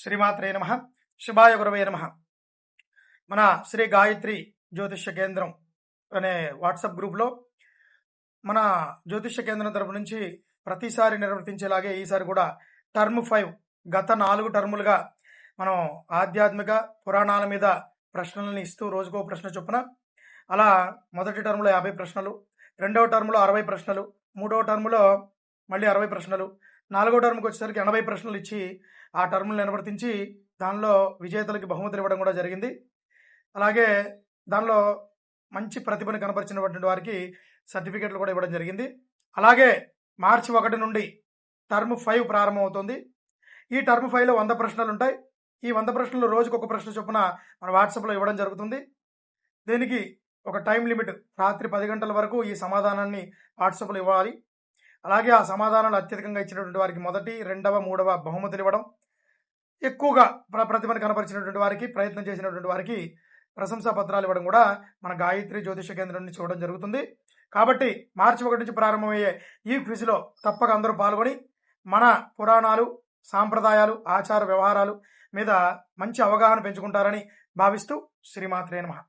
శ్రీమాత్రే నమ. శుభాయ గురవే నమ. మన శ్రీ గాయత్రి జ్యోతిష్య కేంద్రం అనే వాట్సాప్ గ్రూప్లో మన జ్యోతిష్య కేంద్రం తరపు నుంచి ప్రతిసారి నిర్వర్తించేలాగే ఈసారి కూడా టర్మ్ 5 గత 4 టర్ములుగా మనం ఆధ్యాత్మిక పురాణాల మీద ప్రశ్నలను ఇస్తూ రోజుకో ప్రశ్న చొప్పున అలా మొదటి టర్ములో 50 ప్రశ్నలు, రెండవ టర్ములో 60 ప్రశ్నలు, మూడవ టర్ములో మళ్ళీ 60 ప్రశ్నలు, నాలుగో టర్మ్కి వచ్చేసరికి 80 ప్రశ్నలు ఇచ్చి ఆ టర్ములు నిర్వర్తించి దానిలో విజేతలకి బహుమతులు ఇవ్వడం కూడా జరిగింది. అలాగే దానిలో మంచి ప్రతిభను కనపరిచినటువంటి వారికి సర్టిఫికెట్లు కూడా ఇవ్వడం జరిగింది. అలాగే మార్చి 1 నుండి టర్మ్ 5 ప్రారంభమవుతుంది. ఈ టర్మ్ 5లో 100 ప్రశ్నలు ఉంటాయి. ఈ 100 ప్రశ్నలు రోజుకు ఒక ప్రశ్న చొప్పున మన వాట్సాప్లో ఇవ్వడం జరుగుతుంది. దీనికి ఒక టైం లిమిట్, రాత్రి 10 గంటల వరకు ఈ సమాధానాన్ని వాట్సాప్లో ఇవ్వాలి. అలాగే ఆ సమాధానాలు అత్యధికంగా ఇచ్చినటువంటి వారికి మొదటి, రెండవ, మూడవ బహుమతులు ఇవ్వడం, ఎక్కువగా ప్రతిభను కనపరిచినటువంటి వారికి, ప్రయత్నం చేసినటువంటి వారికి ప్రశంసా పత్రాలు ఇవ్వడం కూడా మన గాయత్రి జ్యోతిష కేంద్రం నుంచి చూడడం జరుగుతుంది. కాబట్టి మార్చి 1 నుంచి ప్రారంభమయ్యే ఈ క్విజ్లో తప్పక అందరూ పాల్గొని మన పురాణాలు, సాంప్రదాయాలు, ఆచార వ్యవహారాలు మీద మంచి అవగాహన పెంచుకుంటారని భావిస్తూ శ్రీమాత్రే నమః.